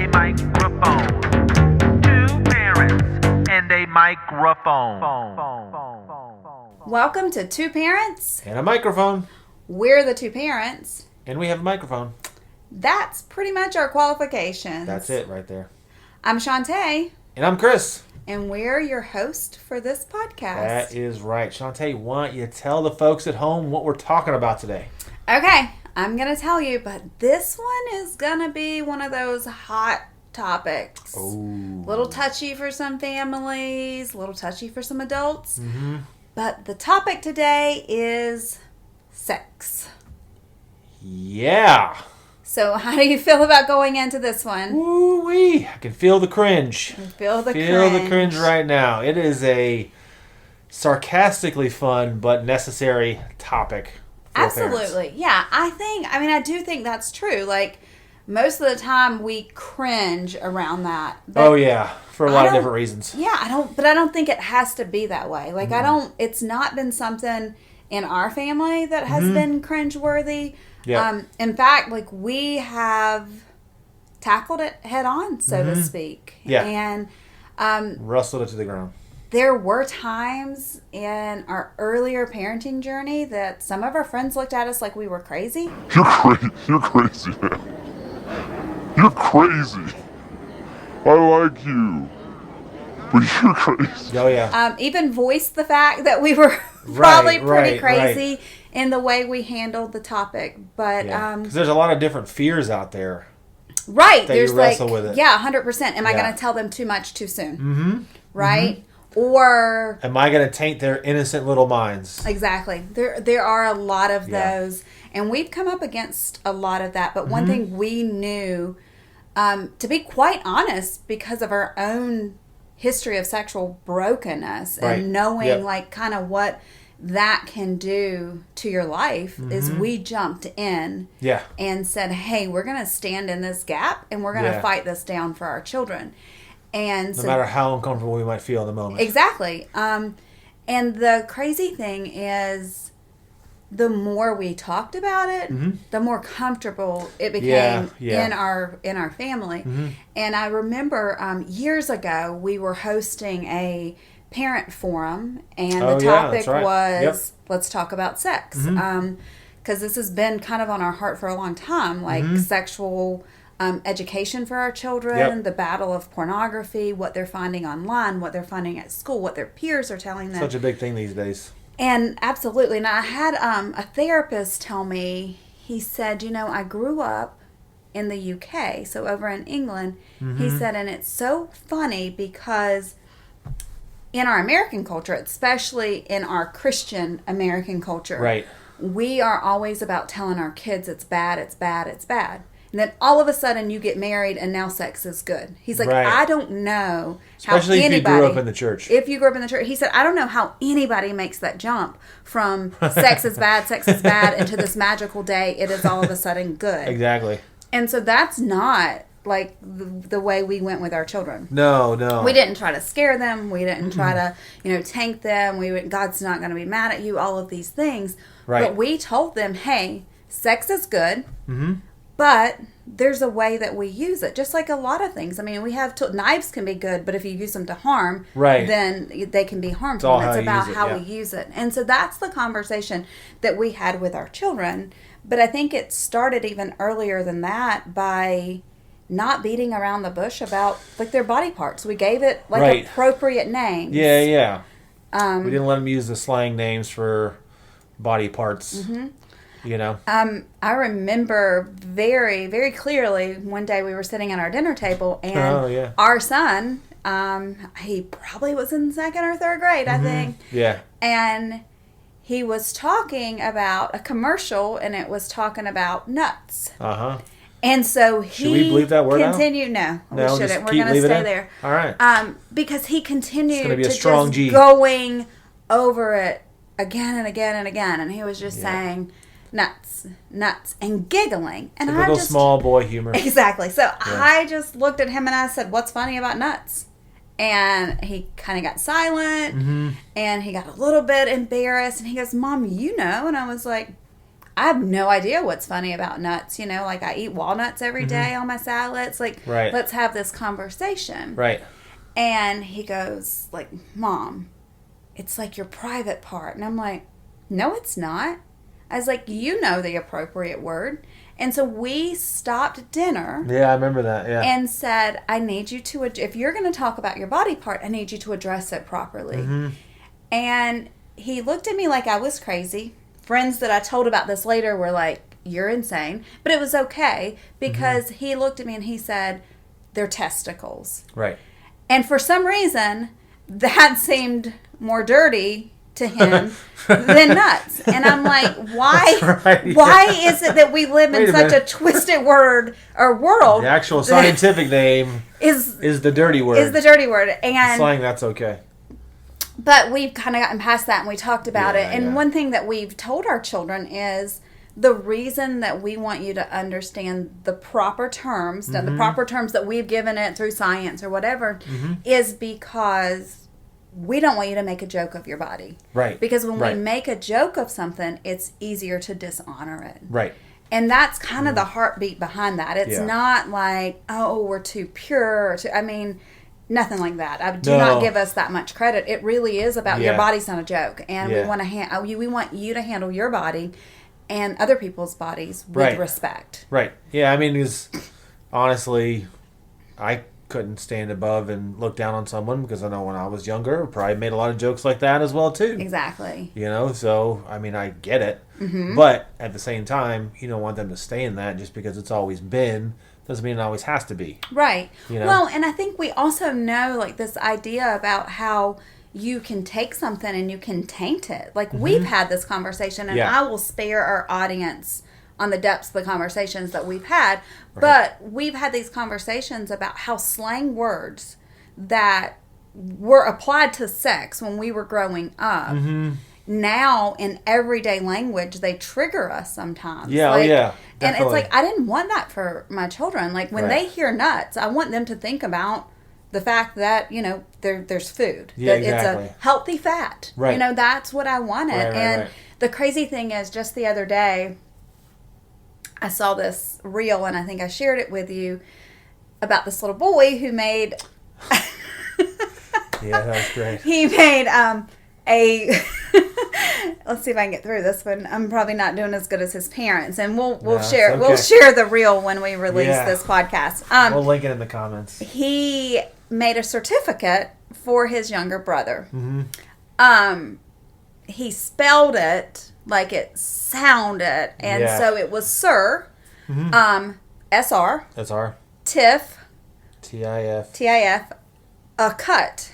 a microphone. Two parents and a microphone. Welcome to Two Parents. And a microphone. We're the two parents. And we have a microphone. That's pretty much our qualifications. That's it right there. I'm Shante. And I'm Chris. And we're your host for this podcast. That is right. Shante, why don't you tell the folks at home what we're talking about today? Okay, I'm going to tell you, but this one is going to be one of those hot topics. Oh. Little touchy for some families, little touchy for some adults. Mm-hmm. But the topic today is sex. Yeah. So how do you feel about going into this one? Woo-wee. I can feel the cringe. Feel the cringe right now. It is a sarcastically fun but necessary topic for Absolutely. parents. Yeah, I do think that's true. Like, most of the time we cringe around that. But Oh, yeah. For a lot of different reasons. Yeah, I don't think it has to be that way. Like, it's not been something in our family that has been cringeworthy. Yeah. In fact, like, we have tackled it head on, so to speak. Yeah. And Rustled it to the ground. there were times in our earlier parenting journey that some of our friends looked at us like we were crazy. You're crazy, man. You're crazy. I like you, but you're crazy. Oh, yeah. Even voiced the fact that we were probably pretty crazy in the way we handled the topic. But Because there's a lot of different fears out there. right, that there's you wrestle with it. Yeah, 100%. Am I Yeah. going to tell them too much too soon? Mm-hmm. Right? Or Am I going to taint their innocent little minds? exactly. There are a lot of those, and we've come up against a lot of that. But one thing we knew, to be quite honest, because of our own history of sexual brokenness Right. and knowing Yep. like kind of what that can do to your life, is we jumped in Yeah. and said, hey, we're going to stand in this gap and we're going to Yeah. fight this down for our children. And No matter how uncomfortable we might feel in the moment. exactly. And the crazy thing is, the more we talked about it, the more comfortable it became Yeah. in our family. And I remember years ago we were hosting a parent forum, and Oh, the yeah, topic that's right. was let's talk about sex, because this has been kind of on our heart for a long time, like sexual education for our children, Yep. the battle of pornography, what they're finding online, what they're finding at school, what their peers are telling them. Such a big thing these days. And absolutely. And I had a therapist tell me, he said, I grew up in the UK, so over in England. He said, and it's so funny because in our American culture, especially in our Christian American culture, Right. we are always about telling our kids it's bad, it's bad, it's bad. And then all of a sudden you get married and now sex is good. He's like, Right. I don't know Especially how if anybody... you grew up in the church. If you grew up in the church. He said, I don't know how anybody makes that jump from sex is bad, into this magical day, it is all of a sudden good. Exactly. And so that's not like the way we went with our children. No. We didn't try to scare them. We didn't try to, tank them. God's not going to be mad at you, all of these things. Right. But we told them, hey, sex is good, but there's a way that we use it. Just like a lot of things. I mean, we have knives can be good, but if you use them to harm, Right. then they can be harmful. all And it's how you about use it, how yeah. we use it. And so that's the conversation that we had with our children. But I think it started even earlier than that by not beating around the bush about like their body parts. We gave it like Right. appropriate names. Yeah. We didn't let them use the slang names for body parts. I remember very, very clearly one day we were sitting at our dinner table and our son, he probably was in second or third grade, I think. Yeah. And he was talking about a commercial, and it was talking about nuts. Uh-huh. And so he Should we bleep that word out? continued. No, we No, shouldn't. just We're keep going to leaving stay it? there. All right. Because he continued It's gonna be a to strong just G. going over it again and again and again, and he was just saying nuts, and giggling. And I Typical just small boy humor. exactly. So I just looked at him and I said, "What's funny about nuts?" And he kind of got silent, and he got a little bit embarrassed, and he goes, "Mom, you know?" And I was like, I have no idea what's funny about nuts. Like I eat walnuts every day on my salads. Like, Right. let's have this conversation. Right. And he goes, like, Mom, it's like your private part. And I'm like, no, it's not. I was like, you know the appropriate word. And so we stopped dinner. Yeah, I remember that. Yeah. And said, I need you to, if you're going to talk about your body part, I need you to address it properly. Mm-hmm. And he looked at me like I was crazy. Friends that I told about this later were like, you're insane. But it was okay because he looked at me and he said, they're testicles. Right. And for some reason, that seemed more dirty to him than nuts. And I'm like, why? Right, why is it that we live in such a twisted world? The actual scientific name is the dirty word. Is the dirty word. And slang, that's okay. But we've kind of gotten past that and we talked about it. And one thing that we've told our children is the reason that we want you to understand the proper terms, the proper terms that we've given it through science or whatever, is because we don't want you to make a joke of your body. Right. Because when we make a joke of something, it's easier to dishonor it. Right. And that's kind of the heartbeat behind that. It's not like, oh, we're too pure. Nothing like that. Do not give us that much credit. It really is about your body's not a joke. And we want we want you to handle your body and other people's bodies with respect. Right. Yeah, because honestly, I couldn't stand above and look down on someone because I know when I was younger, I probably made a lot of jokes like that as well too. Exactly. So I get it, but at the same time, you don't want them to stay in that just because it's always been doesn't mean it always has to be. Right. Well, and I think we also know like this idea about how you can take something and you can taint it. Like we've had this conversation, and I will spare our audience on the depths of the conversations that we've had. Right. But we've had these conversations about how slang words that were applied to sex when we were growing up, now in everyday language, they trigger us sometimes. Yeah, definitely. And it's like, I didn't want that for my children. Like when they hear nuts, I want them to think about the fact that, there's food. Yeah, that exactly. It's a healthy fat. Right. That's what I wanted. And the crazy thing is, just the other day, I saw this reel, and I think I shared it with you, about this little boy who made... Yeah, that was great. He made let's see if I can get through this one. I'm probably not doing as good as his parents, and we'll share the reel when we release this podcast. We'll link it in the comments. He made a certificate for his younger brother. He spelled it like it sounded, and so it was Sir, SR, TIF, TIF, a cut.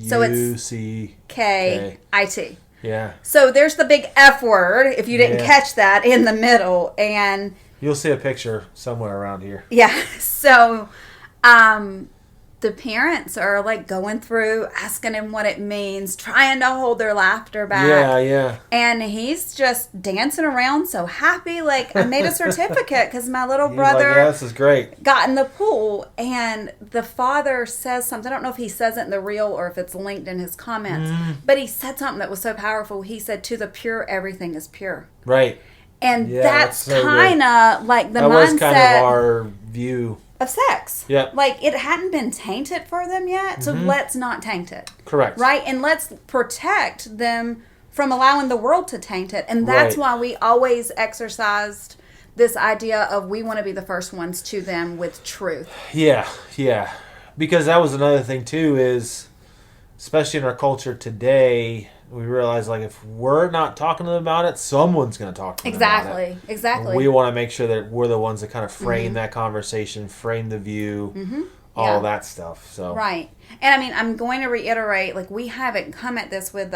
So it's UCKIT. Yeah. So there's the big F word, if you didn't catch that, in the middle. And you'll see a picture somewhere around here. Yeah. So the parents are like going through, asking him what it means, trying to hold their laughter back. Yeah. And he's just dancing around so happy. Like, I made a certificate because my little brother like, this is great. Got in the pool. And the father says something. I don't know if he says it in the reel or if it's linked in his comments. But he said something that was so powerful. He said, to the pure, everything is pure. Right. And that's so kind of like the mindset. That was kind of our view of sex. Yeah. Like, it hadn't been tainted for them yet, so let's not taint it. Correct. Right? And let's protect them from allowing the world to taint it. And that's why we always exercised this idea of we want to be the first ones to them with truth. Yeah. Because that was another thing, too, is especially in our culture today, we realize, like, if we're not talking to them about it, someone's going to talk to them about it. Exactly. We want to make sure that we're the ones that kind of frame that conversation, frame the view, all that stuff. So right. And, I'm going to reiterate, like, we haven't come at this with,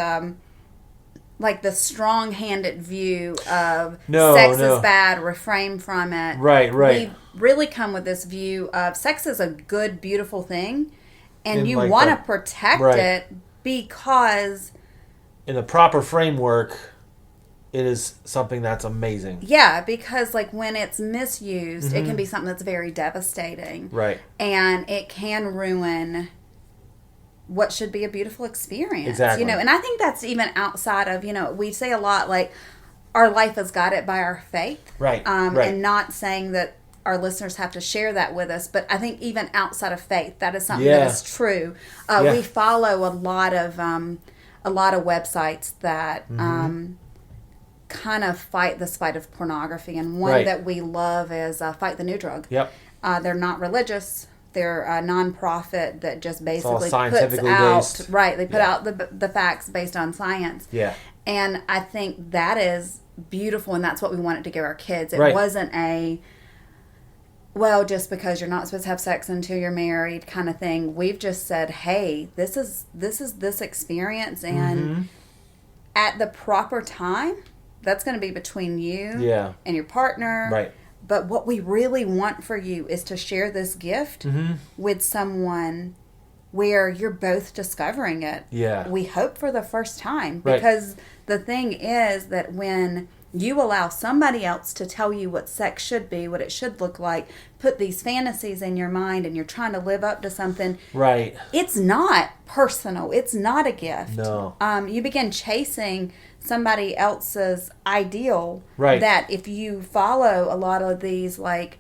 like, the strong-handed view of sex is bad, refrain from it. Right. We've really come with this view of sex is a good, beautiful thing, and you like want to protect it because... in the proper framework, it is something that's amazing. Yeah, because like when it's misused, it can be something that's very devastating. Right. And it can ruin what should be a beautiful experience. Exactly. And I think that's even outside of, we say a lot like, our life is guided by our faith. Right. And not saying that our listeners have to share that with us, but I think even outside of faith, that is something that is true. We follow a lot of websites that kind of fight this fight of pornography, and one that we love is Fight the New Drug. Yep. They're not religious. They're a nonprofit that just basically puts out based. They put out the facts based on science. Yeah. And I think that is beautiful, and that's what we wanted to give our kids. It Right. wasn't just because you're not supposed to have sex until you're married kind of thing. We've just said, hey, this is this experience, and at the proper time, that's going to be between you and your partner. Right. But what we really want for you is to share this gift with someone where you're both discovering it. Yeah. We hope for the first time, because the thing is that when you allow somebody else to tell you what sex should be, what it should look like, put these fantasies in your mind, and you're trying to live up to something. Right. It's not personal. It's not a gift. No. You begin chasing somebody else's ideal. Right. That if you follow a lot of these websites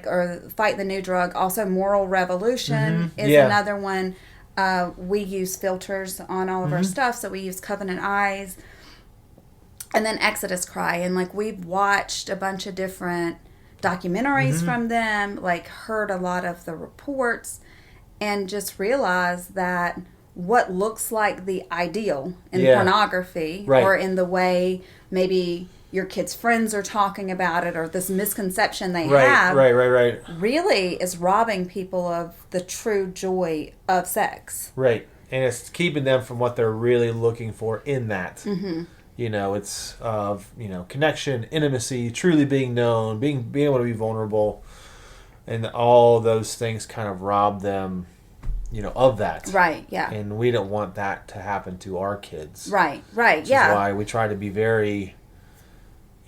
or Fight the New Drug, also Moral Revolution is another one. We use filters on all of our stuff, so we use Covenant Eyes. And then Exodus Cry, and we've watched a bunch of different documentaries from them, heard a lot of the reports, and just realized that what looks like the ideal in pornography, or in the way maybe your kids' friends are talking about it, or this misconception they have, really is robbing people of the true joy of sex. Right. And it's keeping them from what they're really looking for in that. It's connection, intimacy, truly being known, being able to be vulnerable, and all those things kind of rob them, of that. Right, yeah. And we don't want that to happen to our kids. Right, which is why we try to be very,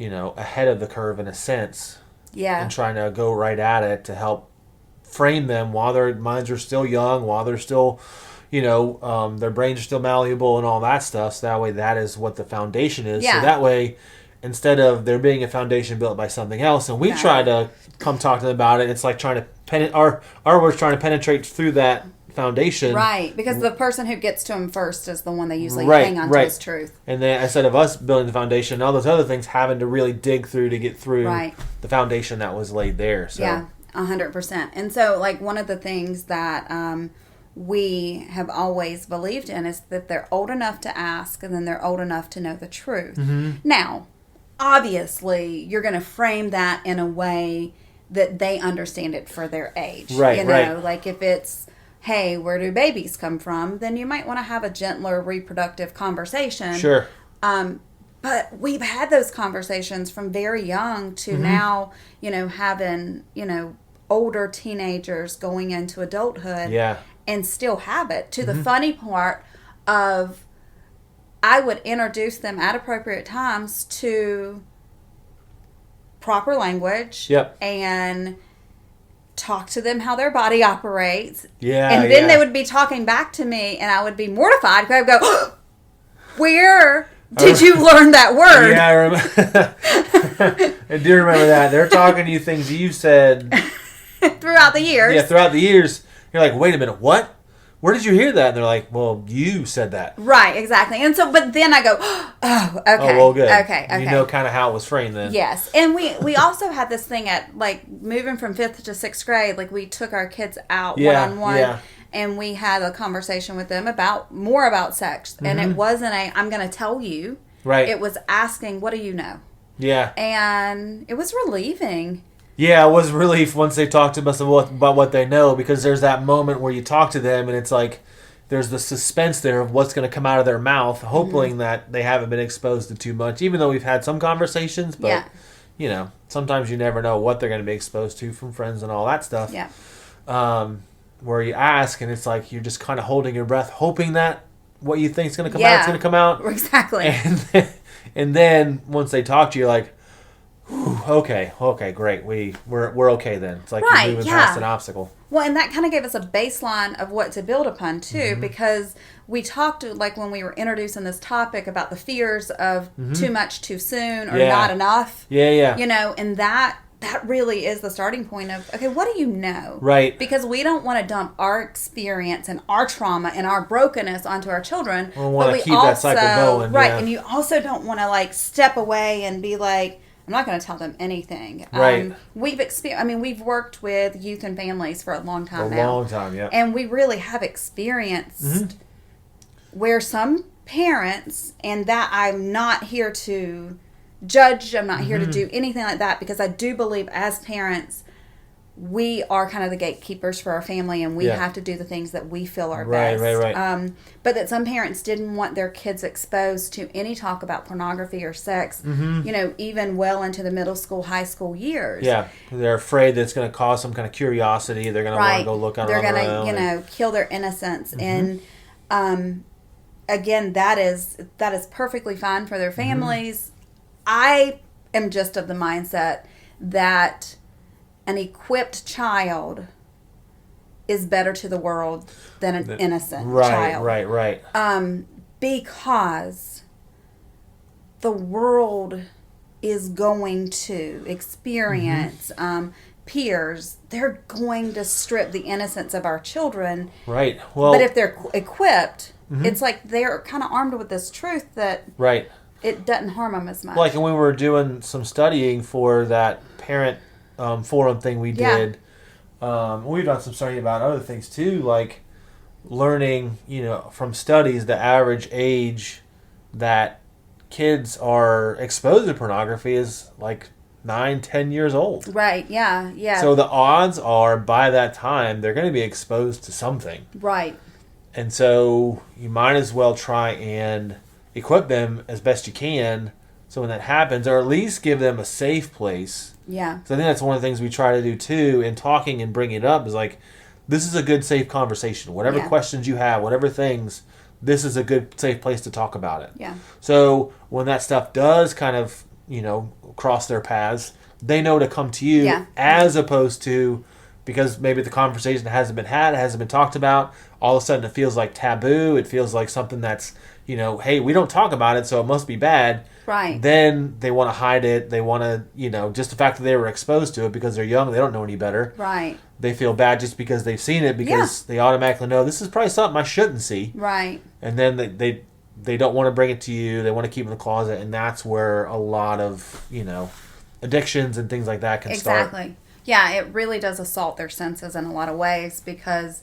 ahead of the curve in a sense. Yeah. And trying to go right at it to help frame them while their minds are still young, while they're still... their brains are still malleable and all that stuff. So that way, that is what the foundation is. Yeah. So that way, instead of there being a foundation built by something else, and we try to come talk to them about it, it's like trying to our words trying to penetrate through that foundation. Right, because the person who gets to them first is the one they usually hang on to as truth. And then instead of us building the foundation, all those other things having to really dig through to get through the foundation that was laid there. So. Yeah, 100%. And so, one of the things that we have always believed in is that they're old enough to ask, and then they're old enough to know the truth. Now, obviously, you're going to frame that in a way that they understand it for their age. Right, if it's, hey, where do babies come from? Then you might want to have a gentler reproductive conversation. Sure. But we've had those conversations from very young to now, having, older teenagers going into adulthood. Yeah. And still have it, to the funny part of I would introduce them at appropriate times to proper language and talk to them how their body operates. And then they would be talking back to me, and I would be mortified because I would go, where did you learn that word? Yeah, I remember. I do remember that. They're talking to you things you said throughout the years. Yeah, throughout the years. You're like, wait a minute, what? Where did you hear that? And they're like, well, you said that. Right, exactly. And so, but then I go, oh, okay. Oh, well, good. Okay. You know kind of how it was framed then. Yes. And we also had this thing at, moving from 5th to 6th grade, we took our kids out one-on-one, and we had a conversation with them more about sex. And it wasn't I'm going to tell you. Right. It was asking, what do you know? Yeah. And it was relieving. Yeah, it was relief once they talked to us about what they know, because there's that moment where you talk to them and it's like there's the suspense there of what's going to come out of their mouth, hoping that they haven't been exposed to too much, even though we've had some conversations. But, sometimes you never know what they're going to be exposed to from friends and all that stuff. Yeah. Where you ask and it's like you're just kind of holding your breath, hoping that what you think is going to come out is going to come out. Exactly. And then once they talk to you, you're like, Okay, great. We're okay then. It's like Right, you're moving yeah. past an obstacle. Well, and that kind of gave us a baseline of what to build upon too, because we talked like when we were introducing this topic about the fears of too much too soon or Yeah. not enough. Yeah. You know, and that really is the starting point of, okay, what do you know? Right. Because we don't want to dump our experience and our trauma and our brokenness onto our children. We want to keep that cycle going. Right. Yeah. And you also don't want to like step away and be like, I'm not going to tell them anything. Right. We've worked with youth and families for a long time now. A long time, yeah. And we really have experienced where some parents, and that I'm not here to judge, I'm not here to do anything like that, because I do believe as parents, we are kind of the gatekeepers for our family, and we have to do the things that we feel are best. Right. But that some parents didn't want their kids exposed to any talk about pornography or sex, you know, even well into the middle school, high school years. Yeah, they're afraid that it's going to cause some kind of curiosity. They're going to want to go look on their own. They're going to, you know, kill their innocence. And again, that is perfectly fine for their families. I am just of the mindset that an equipped child is better to the world than an innocent child. Right. Because the world is going to experience peers. They're going to strip the innocence of our children. Right. Well, but if they're equipped, it's like they're kind of armed with this truth that it doesn't harm them as much. Like when we were doing some studying for that parent forum thing we did, we've done some studying about other things too, like learning, you know, from studies, the average age that kids are exposed to pornography is like 9-10 years old. Right, yeah. So the odds are by that time they're going to be exposed to something. Right. And so you might as well try and equip them as best you can so when that happens, or at least give them a safe place. Yeah. So I think that's one of the things we try to do too in talking and bringing it up is like, this is a good safe conversation. Whatever questions you have, whatever things, this is a good safe place to talk about it. Yeah. So when that stuff does kind of, you know, cross their paths, they know to come to you as opposed to, because maybe the conversation hasn't been had, hasn't been talked about, all of a sudden it feels like taboo. It feels like something that's, you know, hey, we don't talk about it, so it must be bad. Right. Then they want to hide it. They want to, you know, just the fact that they were exposed to it because they're young, they don't know any better. Right. They feel bad just because they've seen it because they automatically know this is probably something I shouldn't see. Right. And then they don't want to bring it to you. They want to keep it in the closet, and that's where a lot of, you know, addictions and things like that can start. Exactly. Yeah, it really does assault their senses in a lot of ways because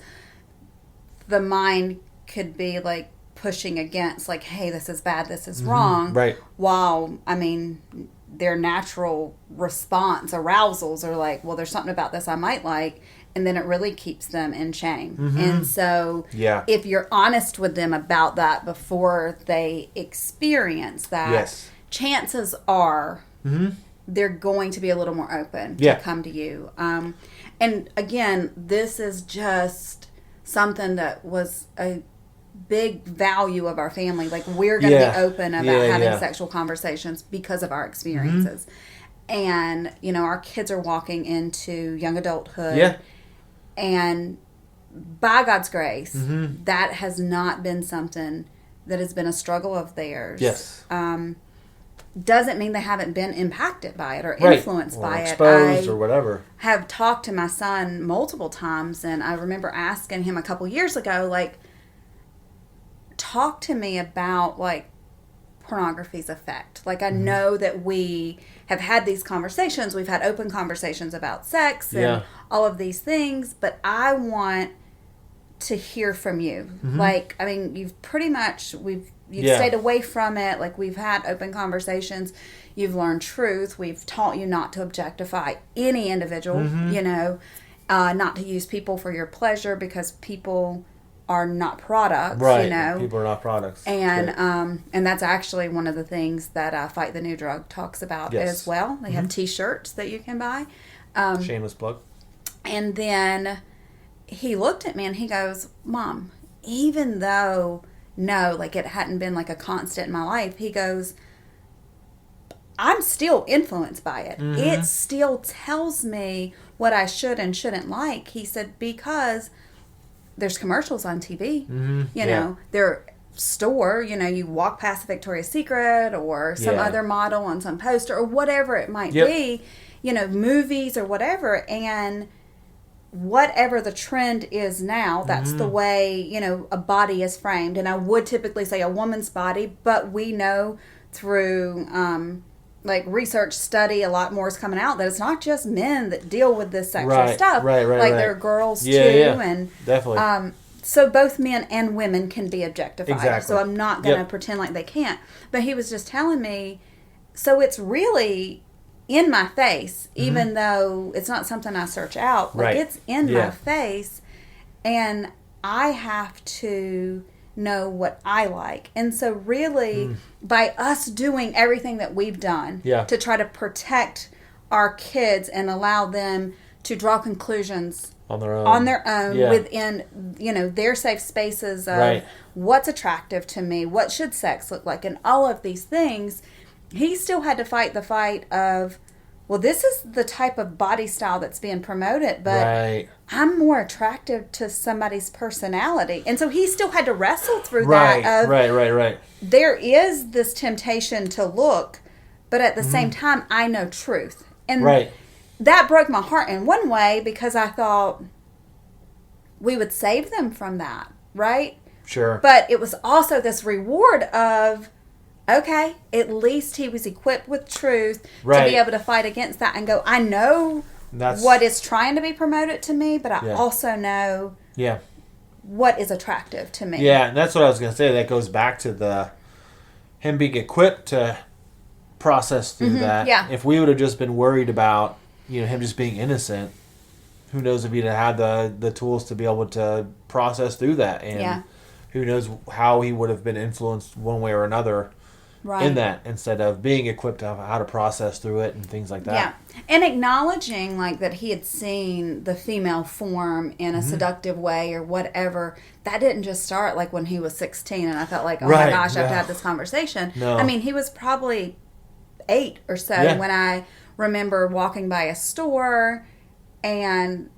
the mind could be like pushing against, like, hey, this is bad, this is wrong. Right. While, I mean, their natural response, arousals are like, well, there's something about this I might like. And then it really keeps them in shame. And so if you're honest with them about that before they experience that, chances are they're going to be a little more open to come to you. And again, this is just something that was a big value of our family. Like, we're going to be open about having sexual conversations because of our experiences. And, you know, our kids are walking into young adulthood. Yeah. And by God's grace, that has not been something that has been a struggle of theirs. Yes. Doesn't mean they haven't been impacted by it or influenced by it. Exposed or whatever. Have talked to my son multiple times, and I remember asking him a couple years ago, like, talk to me about, like, pornography's effect. Like, I know that we have had these conversations. We've had open conversations about sex and all of these things, but I want to hear from you. Like, I mean, you've pretty much, you've stayed away from it. Like, we've had open conversations. You've learned truth. We've taught you not to objectify any individual, you know, not to use people for your pleasure because people are not products, you know. People are not products. And and that's actually one of the things that Fight the New Drug talks about as well. They have T-shirts that you can buy. Shameless plug. And then he looked at me and he goes, Mom, even though, no, like, it hadn't been like a constant in my life, he goes, I'm still influenced by it. It still tells me what I should and shouldn't like. He said, because there's commercials on TV. You know, they're store, you know, you walk past Victoria's Secret or some other model on some poster or whatever it might be, you know, movies or whatever, and whatever the trend is now, that's the way, you know, a body is framed. And I would typically say a woman's body, but we know through like research study, a lot more is coming out that it's not just men that deal with this sexual stuff. Like there are girls too, and definitely. So both men and women can be objectified. Exactly. So I'm not going to pretend like they can't. But he was just telling me, so it's really in my face, even though it's not something I search out. Like it's in my face, and I have to know what I like. And so really, by us doing everything that we've done to try to protect our kids and allow them to draw conclusions on their own within, you know, their safe spaces of what's attractive to me, what should sex look like, and all of these things, he still had to fight the fight of, well, this is the type of body style that's being promoted, but I'm more attractive to somebody's personality. And so he still had to wrestle through that of, there is this temptation to look, but at the same time, I know truth. And that broke my heart in one way, because I thought we would save them from that, right? Sure. But it was also this reward of, okay, at least he was equipped with truth to be able to fight against that and go, I know what is trying to be promoted to me, but I also know what is attractive to me. Yeah, and that's what I was going to say. That goes back to him being equipped to process through that. Yeah. If we would have just been worried about, you know, him just being innocent, who knows if he'd have had the tools to be able to process through that, and who knows how he would have been influenced one way or another in that, instead of being equipped of how to process through it and things like that. Yeah, and acknowledging like that he had seen the female form in a seductive way or whatever. That didn't just start like when he was 16 and I felt like, oh my gosh, I have to have this conversation. No. I mean, he was probably 8 or so when I remember walking by a store and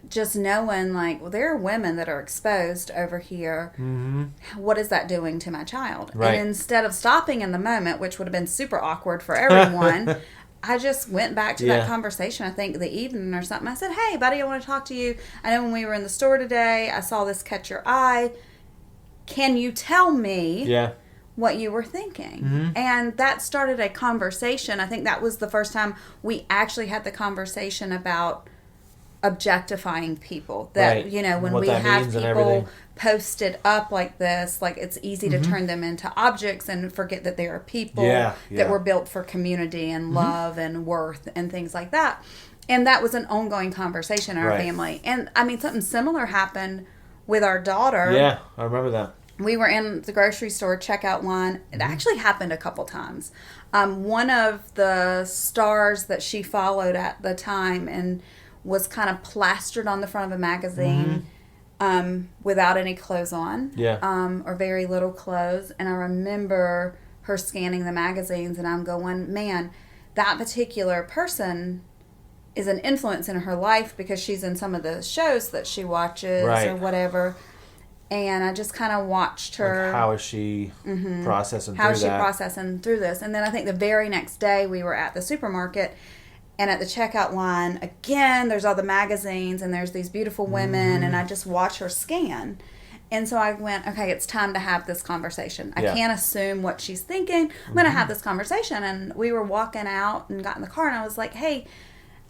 just knowing like, well, there are women that are exposed over here. What is that doing to my child? And instead of stopping in the moment, which would have been super awkward for everyone, I just went back to that conversation, I think the evening or something. I said, hey buddy, I want to talk to you. I know when we were in the store today, I saw this catch your eye. Can you tell me what you were thinking? And that started a conversation. I think that was the first time we actually had the conversation about objectifying people. That, you know, when we have people posted up like this, like it's easy to turn them into objects and forget that they are people that were built for community and love and worth and things like that. And that was an ongoing conversation in our family. And I mean, something similar happened with our daughter. Yeah, I remember that. We were in the grocery store checkout line. It actually happened a couple times. One of the stars that she followed at the time and was kind of plastered on the front of a magazine without any clothes on, or very little clothes. And I remember her scanning the magazines, and I'm going, man, that particular person is an influence in her life because she's in some of the shows that she watches or whatever. And I just kind of watched her. Like how is she processing through that? How is she processing through this? And then I think the very next day we were at the supermarket, and at the checkout line, again, there's all the magazines, and there's these beautiful women, and I just watch her scan. And so I went, okay, it's time to have this conversation. I can't assume what she's thinking. I'm going to have this conversation. And we were walking out and got in the car, and I was like, hey,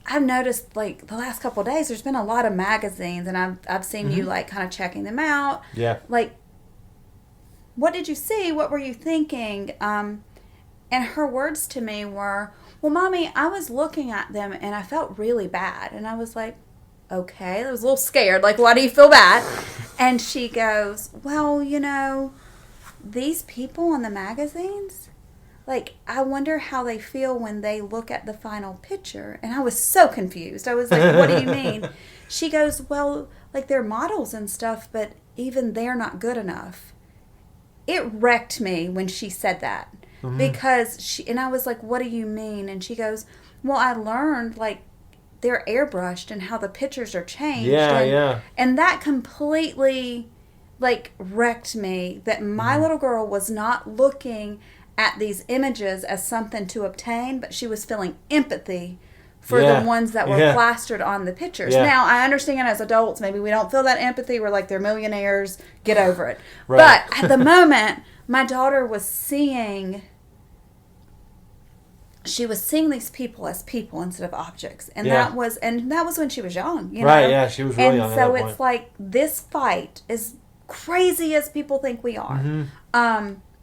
I've noticed, like, the last couple of days, there's been a lot of magazines, and I've seen you, like, kind of checking them out. Yeah. Like, what did you see? What were you thinking? And her words to me were, well, Mommy, I was looking at them, and I felt really bad. And I was like, okay. I was a little scared. Like, why do you feel bad? And she goes, well, you know, these people on the magazines, like, I wonder how they feel when they look at the final picture. And I was so confused. I was like, what do you mean? She goes, well, like, they're models and stuff, but even they're not good enough. It wrecked me when she said that. because and I was like, what do you mean? And she goes, well, I learned, like, they're airbrushed and how the pictures are changed. And that completely, like, wrecked me, that my little girl was not looking at these images as something to obtain, but she was feeling empathy for the ones that were plastered on the pictures. Now, I understand as adults, maybe we don't feel that empathy. We're like, they're millionaires, get over it. Right. But at the moment, my daughter was seeing... She was seeing these people as people instead of objects, and that was when she was young, you know? Right? Yeah, she was really young. And so it's like, this fight, as crazy as people think we are,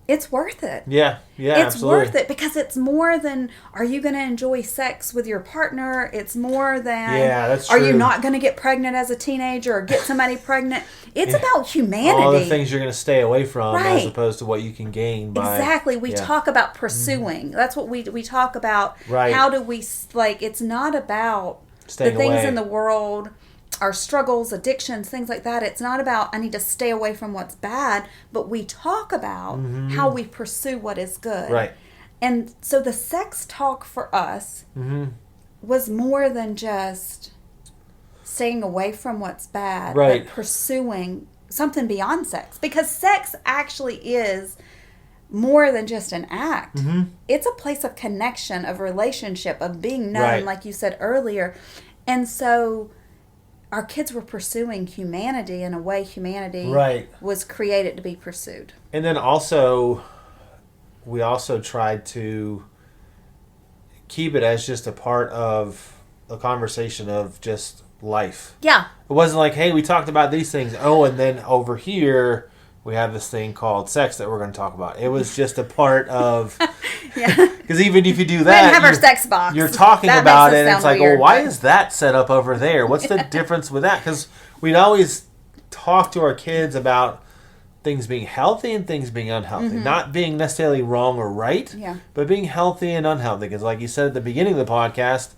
it's worth it. Yeah, it's absolutely. worth it, because it's more than, are you going to enjoy sex with your partner? It's more than, that's are true. you not going to get pregnant as a teenager or get somebody pregnant? It's about humanity. All the things you're going to stay away from, right. as opposed to what you can gain by... Exactly. We talk about pursuing. That's what we talk about. Right. How do we, like, it's not about Staying the things away. in the world, our struggles, addictions, things like that. It's not about, I need to stay away from what's bad, but we talk about how we pursue what is good. Right. And so the sex talk for us was more than just staying away from what's bad, right. but pursuing something beyond sex. Because sex actually is more than just an act. It's a place of connection, of relationship, of being known, right. like you said earlier. And so our kids were pursuing humanity in a way humanity right. was created to be pursued. And then also, we also tried to keep it as just a part of a conversation of just life. Yeah. It wasn't like, hey, we talked about these things. Oh, and then over here, we have this thing called sex that we're going to talk about. It was just a part of... Yeah. Because even if you do We that... didn't have our sex box. You're talking That about makes it, and us it's like, sound weird, well, why but- is that set up over there? What's the difference with that? Because we'd always talk to our kids about things being healthy and things being unhealthy. Not being necessarily wrong or right, but being healthy and unhealthy. Because like you said at the beginning of the podcast,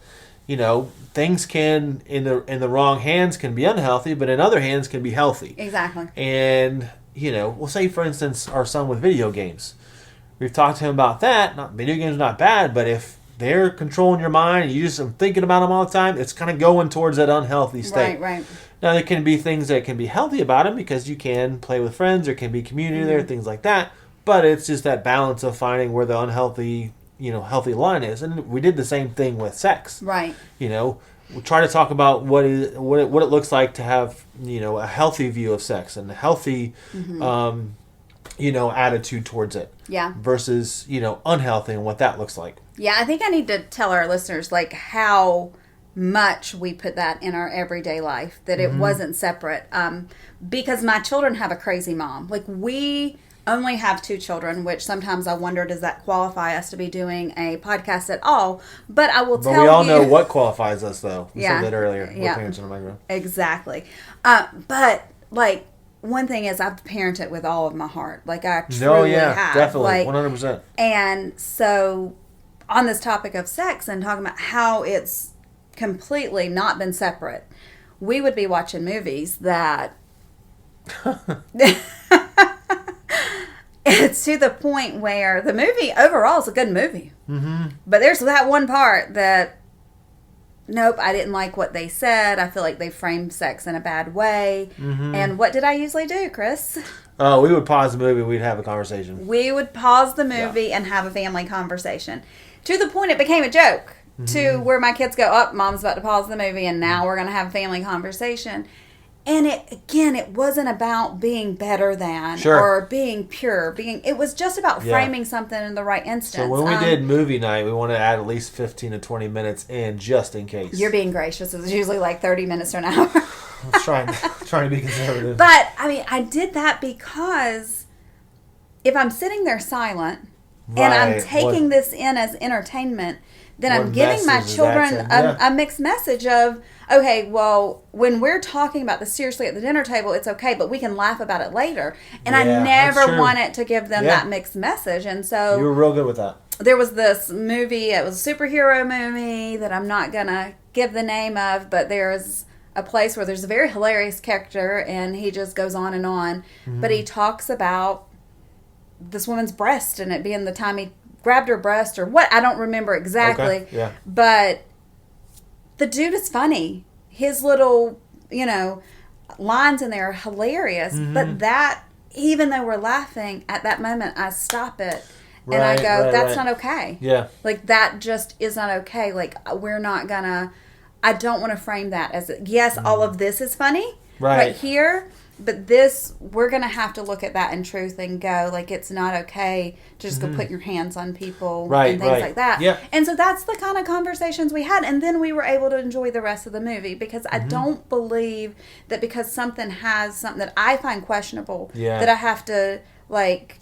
you know, things can, in the wrong hands, can be unhealthy, but in other hands can be healthy. Exactly. And, you know, we'll say, for instance, our son with video games. We've talked to him about that. Video games are not bad, but if they're controlling your mind and you just are thinking about them all the time, it's kind of going towards that unhealthy state. Right. Now, there can be things that can be healthy about them because you can play with friends, there can be community there, things like that. But it's just that balance of finding where the unhealthy, healthy line is. And we did the same thing with sex. Right. We try to talk about what it looks like to have, a healthy view of sex and a healthy, attitude towards it. Yeah. Versus, unhealthy and what that looks like. Yeah, I think I need to tell our listeners, like, how much we put that in our everyday life, that it wasn't separate. Because my children have a crazy mom. Like, we only have 2 children, which sometimes I wonder, does that qualify us to be doing a podcast at all? But I will tell you... But we all know what qualifies us, though. We said that earlier. Yeah. We're parents in the microphone. Exactly. But, like, one thing is I've parented with all of my heart. Like, I truly have. Definitely. Like, 100%. And so, on this topic of sex and talking about how it's completely not been separate, we would be watching movies that... It's to the point where the movie overall is a good movie. But there's that one part that, nope, I didn't like what they said. I feel like they framed sex in a bad way. And what did I usually do, Chris? Oh, we would pause the movie and we'd have a conversation. We would pause the movie and have a family conversation. To the point it became a joke. To where my kids go, oh, Mom's about to pause the movie and now we're going to have a family conversation. And it wasn't about being better than or being pure. It was just about framing something in the right instance. So when we did movie night, we wanted to add at least 15 to 20 minutes in just in case. You're being gracious. It was usually like 30 minutes to an hour. I was trying to be conservative. But, I mean, I did that because if I'm sitting there silent and I'm taking this in as entertainment, then I'm giving my children a mixed message of, okay, well, when we're talking about this seriously at the dinner table, it's okay, but we can laugh about it later. And I never wanted to give them that mixed message. And so... You were real good with that. There was this movie, it was a superhero movie that I'm not going to give the name of, but there's a place where there's a very hilarious character and he just goes on and on. But he talks about this woman's breast and it being the grabbed her breast or what. I don't remember exactly. Okay, yeah. But the dude is funny. His little, lines in there are hilarious. But that, even though we're laughing, at that moment, I stop it. And I go, that's not okay. Yeah. Like, that just is not okay. Like, we're not gonna, I don't want to frame that as, yes, all of this is funny right here, but this, we're gonna have to look at that in truth and go, like, it's not okay to just go put your hands on people and things like that. Yeah. And so that's the kind of conversations we had. And then we were able to enjoy the rest of the movie, because I don't believe that because something has something that I find questionable, that I have to, like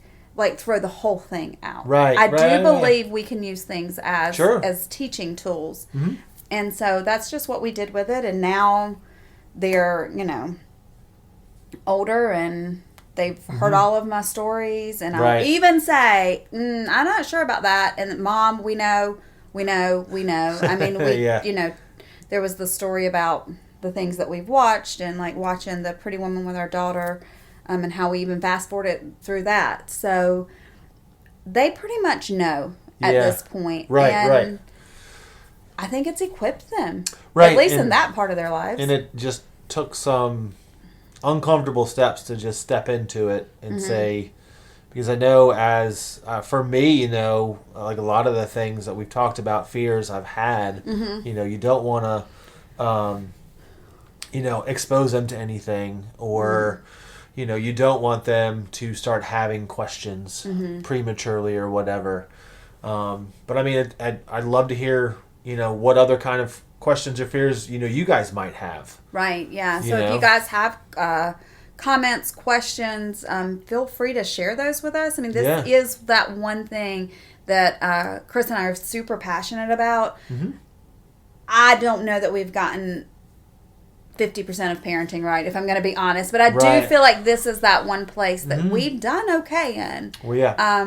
throw the whole thing out. I do believe we can use things as teaching tools. And so that's just what we did with it. And now they're, older and they've heard all of my stories. And I'll even say, I'm not sure about that. And Mom, we know. I mean, there was the story about the things that we've watched and like watching The Pretty Woman with our daughter. And how we even fast forwarded through that. So they pretty much know at this point. And I think it's equipped them. At least in that part of their lives. And it just took some uncomfortable steps to just step into it and say, because I know as, for me, like a lot of the things that we've talked about, fears I've had, you don't want to, expose them to anything or... you don't want them to start having questions prematurely or whatever. But I mean, I'd love to hear, what other kind of questions or fears, you guys might have. Right, yeah. So if you guys have comments, questions, feel free to share those with us. I mean, this is that one thing that Chris and I are super passionate about. I don't know that we've gotten 50% of parenting right, if I'm going to be honest. But I do feel like this is that one place that we've done okay in. Well, yeah.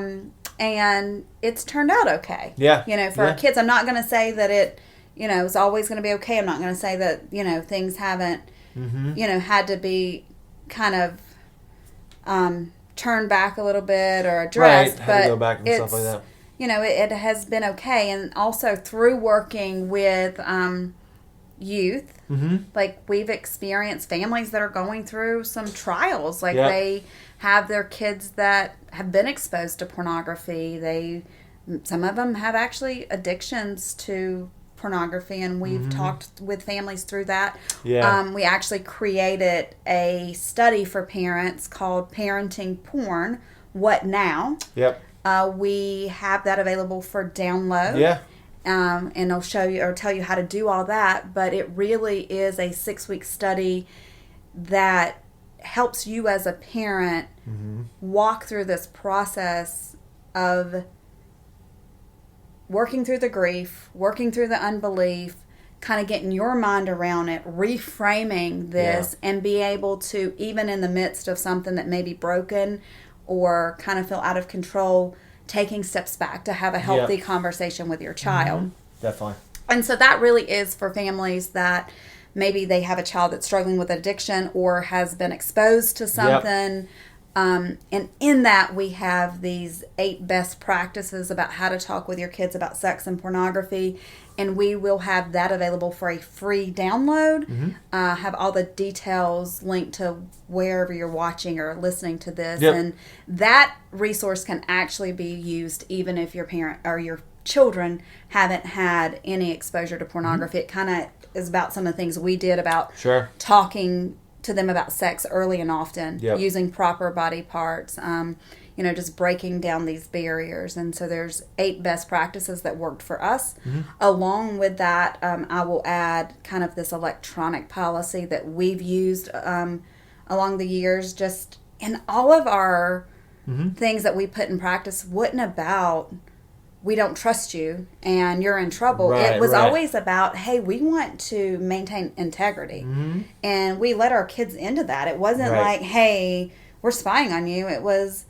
And it's turned out okay. Yeah. For our kids. I'm not going to say that it, is always going to be okay. I'm not going to say that, things haven't, had to be kind of turned back a little bit or addressed. Had but to go back and stuff like that. It has been okay. And also through working with youth, like we've experienced families that are going through some trials, like they have their kids that have been exposed to pornography. Some of them have actually addictions to pornography, and we've talked with families through that. We actually created a study for parents called Parenting Porn, What Now? We have that available for download. And I'll show you or tell you how to do all that. But it really is a 6-week study that helps you as a parent walk through this process of working through the grief, working through the unbelief, kind of getting your mind around it, reframing this, and be able to, even in the midst of something that may be broken or kind of feel out of control, taking steps back to have a healthy conversation with your child. Definitely. And so that really is for families that maybe they have a child that's struggling with addiction or has been exposed to something. And in that, we have these 8 best practices about how to talk with your kids about sex and pornography. And we will have that available for a free download. Have all the details linked to wherever you're watching or listening to this. And that resource can actually be used even if your parent or your children haven't had any exposure to pornography. It kind of is about some of the things we did about talking to them about sex early and often, using proper body parts, just breaking down these barriers. And so there's 8 best practices that worked for us. Along with that, I will add kind of this electronic policy that we've used along the years, just in all of our things that we put in practice. Wasn't about, we don't trust you and you're in trouble. It was always about, hey, we want to maintain integrity. And we let our kids into that. It wasn't like, hey, we're spying on you. It was,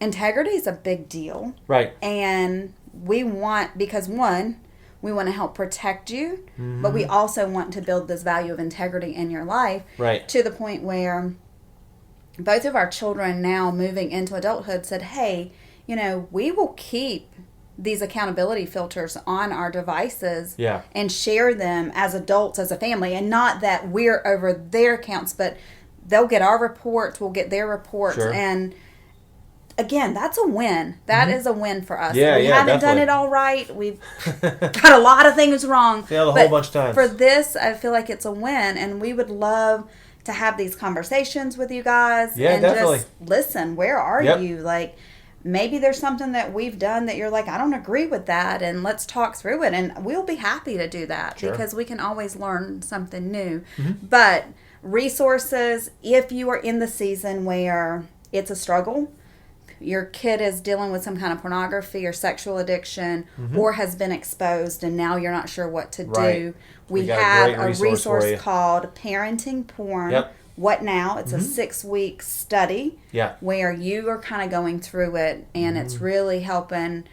integrity is a big deal. And we want, because one, we want to help protect you, but we also want to build this value of integrity in your life to the point where both of our children now moving into adulthood said, hey, we will keep these accountability filters on our devices Yeah. and share them as adults, as a family, and not that we're over their accounts, but they'll get our reports, we'll get their reports, Sure. and again, that's a win. That is a win for us. Yeah, we yeah, haven't done definitely. it all right. We've got a lot of things wrong. Failed a but whole bunch of times. For this, I feel like it's a win, and we would love to have these conversations with you guys. Yeah, and definitely. just listen, where are Yep. you? Like, maybe there's something that we've done that you're like, I don't agree with that, and let's talk through it. And we'll be happy to do that Sure. because we can always learn something new. Mm-hmm. But resources, if you are in the season where it's a struggle, your kid is dealing with some kind of pornography or sexual addiction or has been exposed and now you're not sure what to Right. do, We we got a have great a resource for you. resource called Parenting Porn. Yep. What Now? It's a 6-week study Yeah. where you are kind of going through it, and it's really helping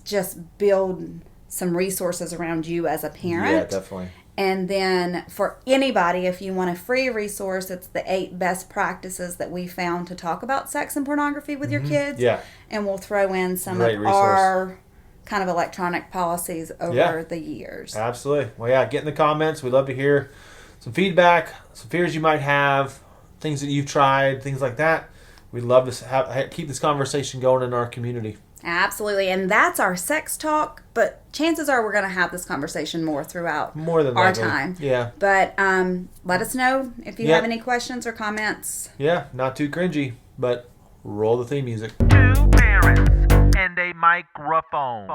just build some resources around you as a parent. Yeah, definitely. And then for anybody, if you want a free resource, it's the 8 best practices that we found to talk about sex and pornography with your kids. Yeah. And we'll throw in some Great of resource. our kind of electronic policies over Yeah. the years. Absolutely. Well, yeah, get in the comments. We'd love to hear some feedback, some fears you might have, things that you've tried, things like that. We'd love to keep this conversation going in our community. Absolutely. And that's our sex talk, but chances are we're going to have this conversation more throughout More than our likely. time. Yeah. But let us know if you Yeah. have any questions or comments. Yeah, not too cringy, but roll the theme music. 2 parents and a microphone.